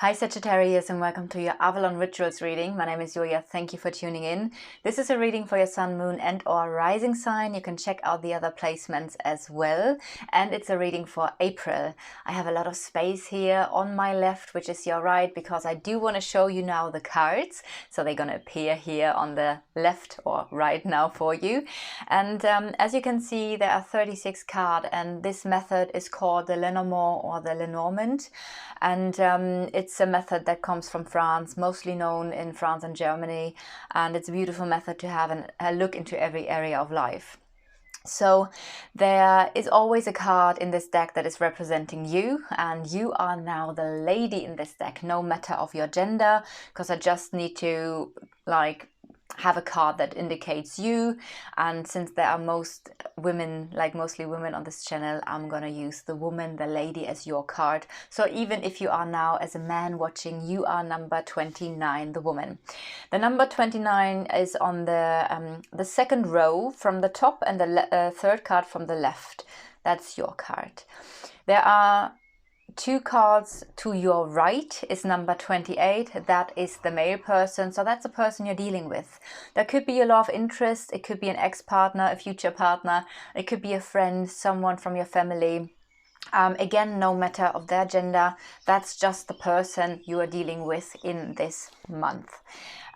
Hi Sagittarius, and welcome to your Avalon Rituals reading. My name is Julia. Thank you for tuning in. This is a reading for your sun, moon and or rising sign. You can check out the other placements as well. And it's a reading for April. I have a lot of space here on my left, which is your right, because I do want to show you now the cards. So they're going to appear here on the left or right now for you. And as you can see, there are 36 cards, and this method is called the Lenormand or the Lenormand. And it's a method that comes from France, mostly known in France and Germany, and it's a beautiful method to have a look into every area of life. So there is always a card in this deck that is representing you, and you are now the lady in this deck, no matter of your gender, because I just need to have a card that indicates you. And since there are mostly women on this channel, I'm gonna use the woman, the lady, as your card. So even if you are now as a man watching, you are number 29, the woman. The number 29 is on the second row from the top, and the third card from the left. That's your card. There are two cards to your right is number 28. That is the male person. So that's the person you're dealing with. That could be your love interest. It could be an ex-partner, a future partner. It could be a friend, someone from your family. Again, no matter of their gender, that's just the person you are dealing with in this month.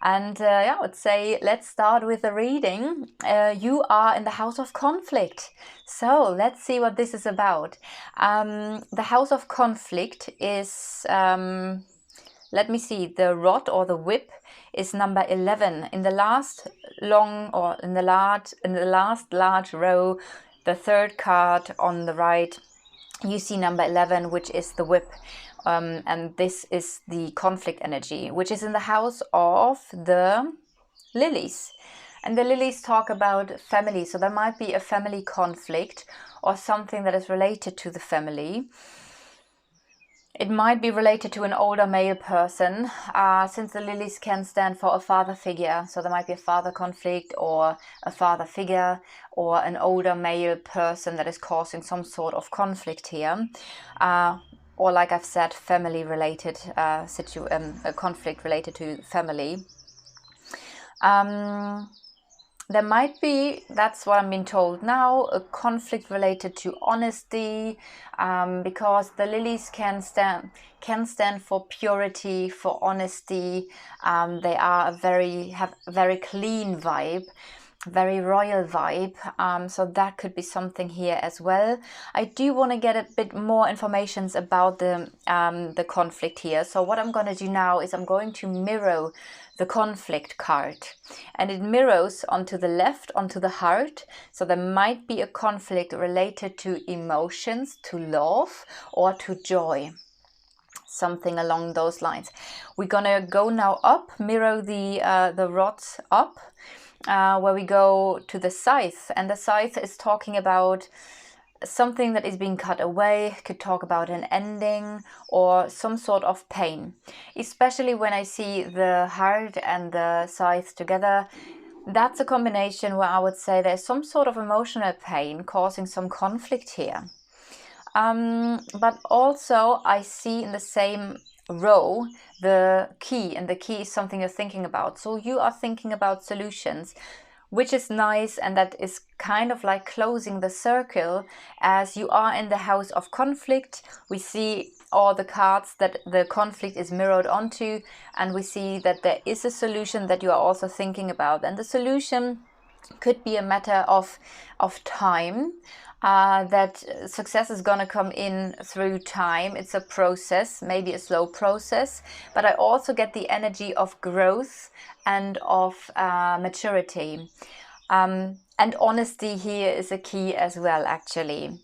And I would say let's start with the reading. You are in the house of conflict. So let's see what this is about. The house of conflict is, let me see, the rod or the whip is number 11. In the last large row, the third card on the right, you see number 11, which is the whip. And this is the conflict energy, which is in the house of the lilies. And the lilies talk about family. So there might be a family conflict or something that is related to the family. It might be related to an older male person, since the lilies can stand for a father figure. So there might be a father conflict or a father figure or an older male person that is causing some sort of conflict here. Or like I've said, family-related conflict related to family. There might be, that's what I'm being told now, a conflict related to honesty, because the lilies can stand for purity, for honesty. They are have a very clean vibe, very royal vibe, so that could be something here as well. I do want to get a bit more information about the conflict here. So what I'm going to do now is I'm going to mirror the conflict card, and it mirrors onto the left, onto the heart. So there might be a conflict related to emotions, to love, or to joy, something along those lines. We're gonna go now up, mirror the rods up, where we go to the scythe, and the scythe is talking about something that is being cut away. Could talk about an ending or some sort of pain, especially when I see the heart and the scythe together. That's a combination where I would say there's some sort of emotional pain causing some conflict here. But also I see in the same row the key, and the key is something you're thinking about. So you are thinking about solutions, which is nice, and that is kind of like closing the circle as you are in the house of conflict. We see all the cards that the conflict is mirrored onto, and we see that there is a solution that you are also thinking about, and the solution could be a matter of time. That success is going to come in through time. It's a process, maybe a slow process, but I also get the energy of growth and of maturity. And honesty here is a key as well, actually.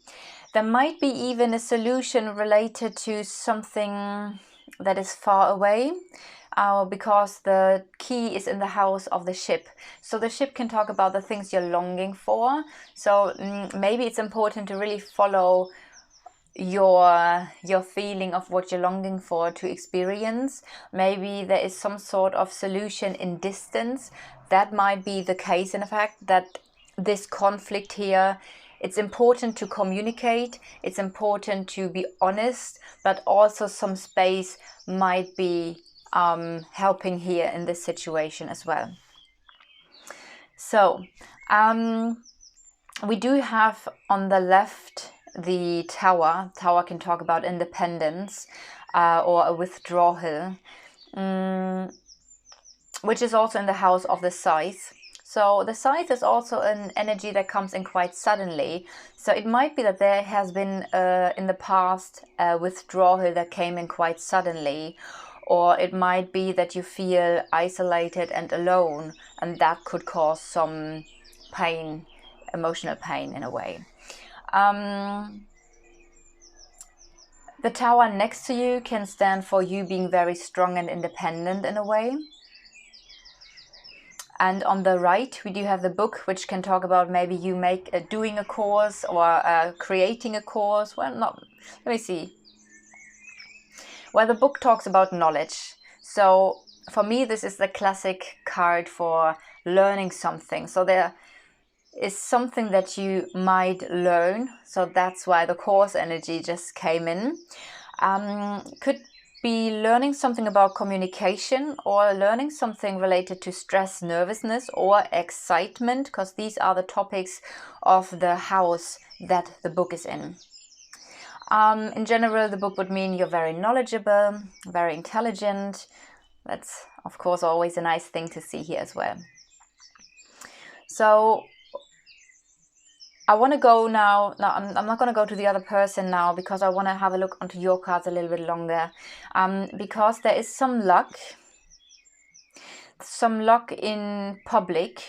There might be even a solution related to something that is far away, because the key is in the house of the ship. So the ship can talk about the things you're longing for. So maybe it's important to really follow your feeling of what you're longing for to experience. Maybe there is some sort of solution in distance. That might be the case, in fact, that this conflict here it's important to communicate, it's important to be honest, but also some space might be helping here in this situation as well. So we do have on the left the Tower. Tower can talk about independence or a withdrawal, which is also in the house of the Scythe. So the Scythe is also an energy that comes in quite suddenly. So it might be that there has been in the past a withdrawal that came in quite suddenly, or it might be that you feel isolated and alone, and that could cause some pain, emotional pain in a way. The Tower next to you can stand for you being very strong and independent in a way. And on the right, we do have the book, which can talk about maybe you doing a course or creating a course. Well, not, let me see. Well, the book talks about knowledge. So for me, this is the classic card for learning something. So there is something that you might learn. So that's why the course energy just came in. Could be learning something about communication, or learning something related to stress, nervousness, or excitement, because these are the topics of the house that the book is in. In general, the book would mean you're very knowledgeable, very intelligent. That's, of course, always a nice thing to see here as well. So I want to go now. No, I'm not going to go to the other person now, because I want to have a look onto your cards a little bit longer. Because there is some luck in public.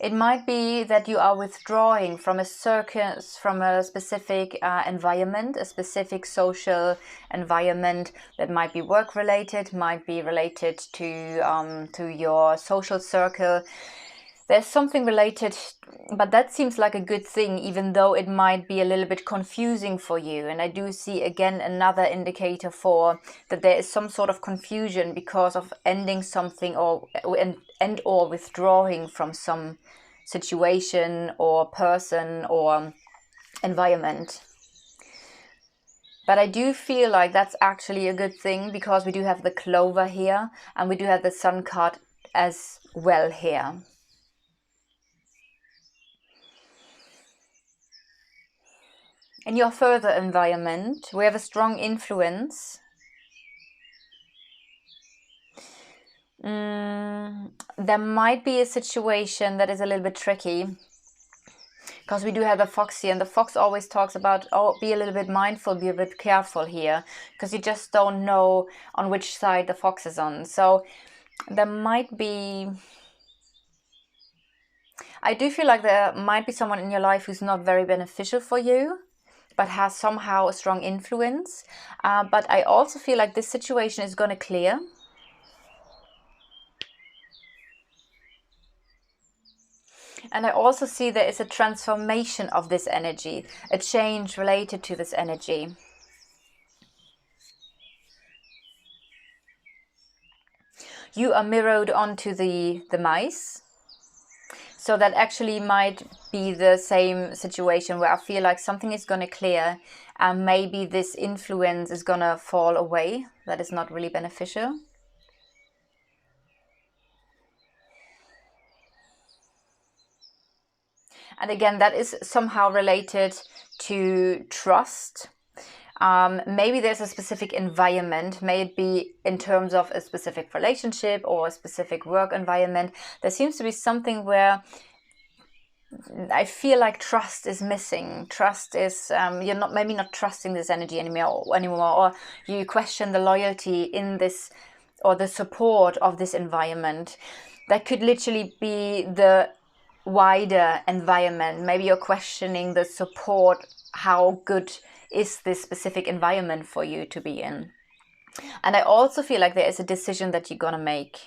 It might be that you are withdrawing from a circus, from a specific environment, a specific social environment that might be work related, might be related to your social circle. There's something related, but that seems like a good thing, even though it might be a little bit confusing for you. And I do see again another indicator for that there is some sort of confusion because of ending something or withdrawing from some situation or person or environment. But I do feel like that's actually a good thing, because we do have the Clover here and we do have the Sun card as well here. In your further environment, we have a strong influence. There might be a situation that is a little bit tricky, because we do have the fox here, and the fox always talks about, oh, be a little bit mindful, be a bit careful here, because you just don't know on which side the fox is on. So there might be... I do feel like there might be someone in your life who's not very beneficial for you, but has somehow a strong influence. But I also feel like this situation is going to clear. And I also see there is a transformation of this energy, a change related to this energy. You are mirrored onto the mice. So that actually might be the same situation where I feel like something is going to clear, and maybe this influence is going to fall away. That is not really beneficial. And again, that is somehow related to trust. Maybe there's a specific environment, may it be in terms of a specific relationship or a specific work environment. There seems to be something where I feel like trust is missing. Trust is, you're maybe not trusting this energy anymore, or you question the loyalty in this, or the support of this environment. That could literally be the wider environment. Maybe you're questioning the support, how good is this specific environment for you to be in. And I also feel like there is a decision that you're gonna make.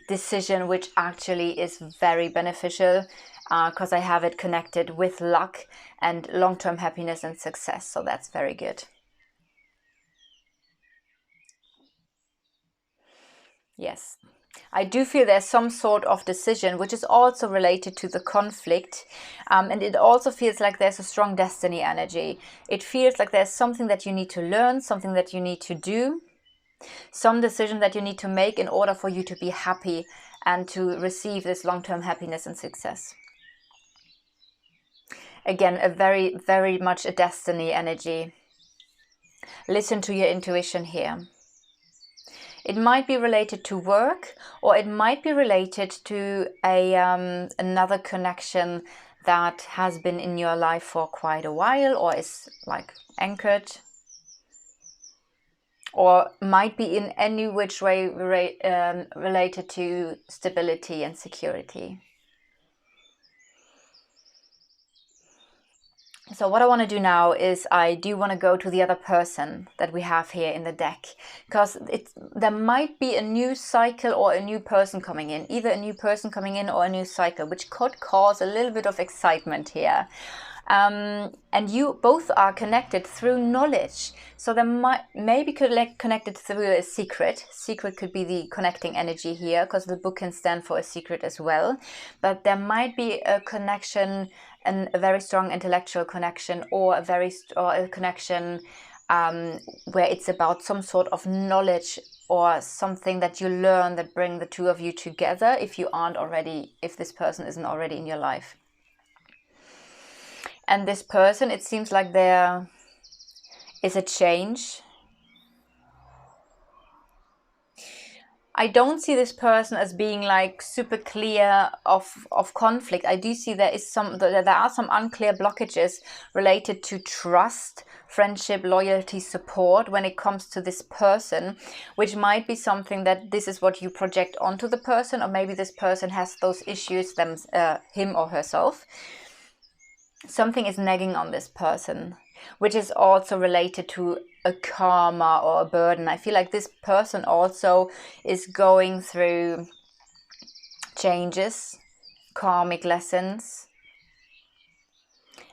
Decision which actually is very beneficial, because I have it connected with luck and long-term happiness and success. So that's very good. Yes. I do feel there's some sort of decision which is also related to the conflict, and it also feels like there's a strong destiny energy. It feels like there's something that you need to learn, something that you need to do, some decision that you need to make in order for you to be happy and to receive this long-term happiness and success. Again, a very, very much a destiny energy. Listen to your intuition here. It might be related to work, or it might be related to another connection that has been in your life for quite a while, or is like anchored, or might be in any which way related to stability and security. So what I want to do now is I do want to go to the other person that we have here in the deck, because there might be a new cycle or a new person coming in, either a new person coming in or a new cycle, which could cause a little bit of excitement here. And you both are connected through knowledge. So there maybe connected through a secret. Secret could be the connecting energy here, because the book can stand for a secret as well. But there might be a connection, and a very strong intellectual connection, or a connection where it's about some sort of knowledge or something that you learn that bring the two of you together, if this person isn't already in your life. And this person, it seems like there is a change. I don't see this person as being like super clear of conflict. I do see there are some unclear blockages related to trust, friendship, loyalty, support when it comes to this person, which might be something that this is what you project onto the person, or maybe this person has those issues him or herself. Something is nagging on this person, which is also related to a karma or a burden. I feel like this person also is going through changes, karmic lessons,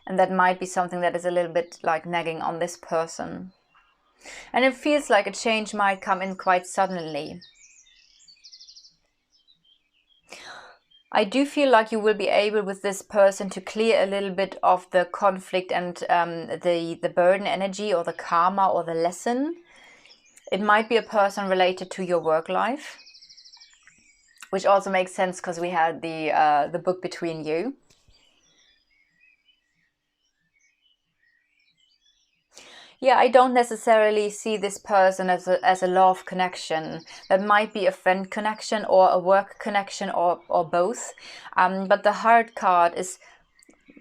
and that might be something that is a little bit like nagging on this person. And it feels like a change might come in quite suddenly. I do feel like you will be able with this person to clear a little bit of the conflict and the burden energy, or the karma, or the lesson. It might be a person related to your work life, which also makes sense because we had the book between you. Yeah, I don't necessarily see this person as a love connection. That might be a friend connection or a work connection, or both. But the Heart card is,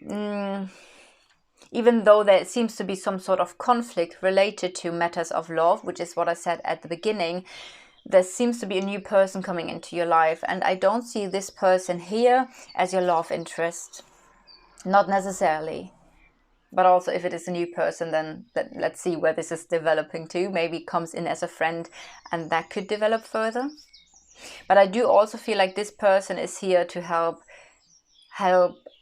even though there seems to be some sort of conflict related to matters of love, which is what I said at the beginning, there seems to be a new person coming into your life. And I don't see this person here as your love interest. Not necessarily. But also, if it is a new person, then let's see where this is developing to. Maybe it comes in as a friend, and that could develop further. But I do also feel like this person is here to help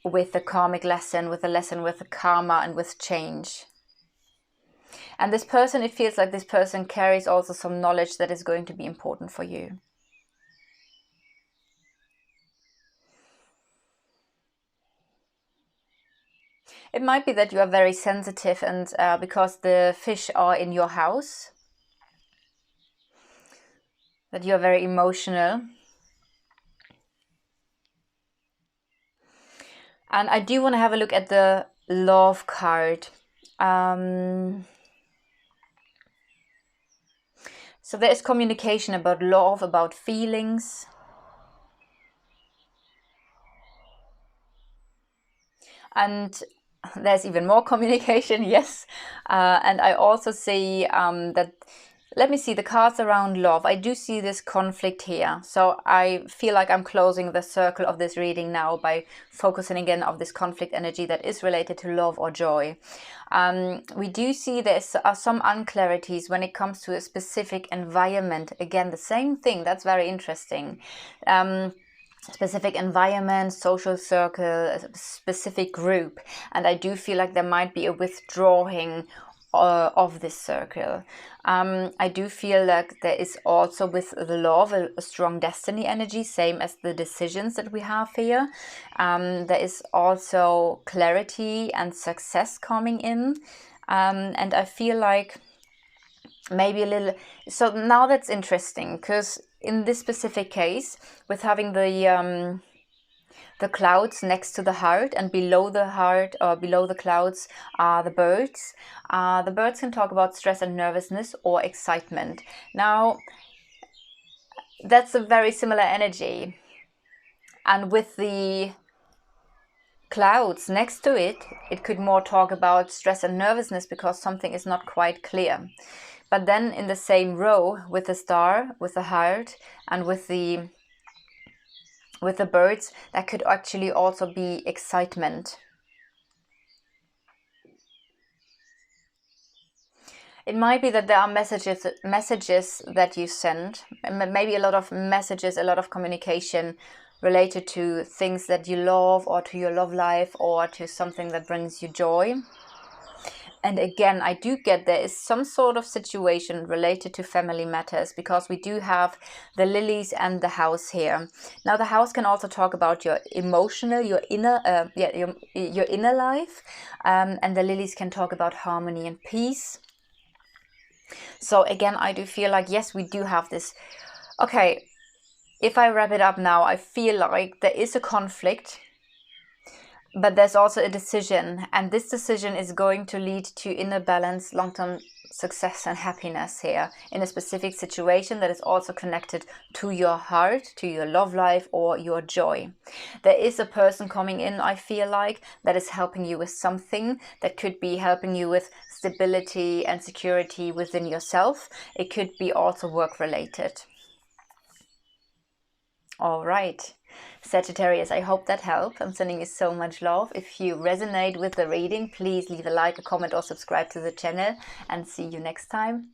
with the karmic lesson, with the karma, and with change. And this person, it feels like this person carries also some knowledge that is going to be important for you. It might be that you are very sensitive, and because the fish are in your house, that you are very emotional. And I do want to have a look at the Love card. So there is communication about love, about feelings. And there's even more communication, yes. And I also see that, let me see, the cards around love. I do see this conflict here. So I feel like I'm closing the circle of this reading now by focusing again on this conflict energy that is related to love or joy. We do see there are some unclarities when it comes to a specific environment. Again, the same thing. That's very interesting. Specific environment, social circle, a specific group. And I do feel like there might be a withdrawing of this circle. I do feel like there is also with the love a strong destiny energy, same as the decisions that we have here. There is also clarity and success coming in, and I feel like maybe a little. So now that's interesting, because in this specific case, with having the clouds next to the heart, and below the heart or below the clouds are the birds. The birds can talk about stress and nervousness or excitement. Now, that's a very similar energy. And with the clouds next to it, it could more talk about stress and nervousness because something is not quite clear. But then in the same row with the star, with the heart, and with the birds, that could actually also be excitement. It might be that there are messages that you send, maybe a lot of messages, a lot of communication related to things that you love, or to your love life, or to something that brings you joy. And again, I do get there is some sort of situation related to family matters, because we do have the lilies and the house here. Now, the house can also talk about your emotional, your inner life, and the lilies can talk about harmony and peace. So again, I do feel like, yes, we do have this. Okay, if I wrap it up now, I feel like there is a conflict, but there's also a decision, and this decision is going to lead to inner balance, long-term success and happiness here in a specific situation that is also connected to your heart, to your love life, or your joy. There is a person coming in, I feel like, that is helping you with something that could be helping you with stability and security within yourself. It could be also work related. All right, Sagittarius, I hope that helped. I'm sending you so much love. If you resonate with the reading, please leave a like, a comment, or subscribe to the channel, and see you next time.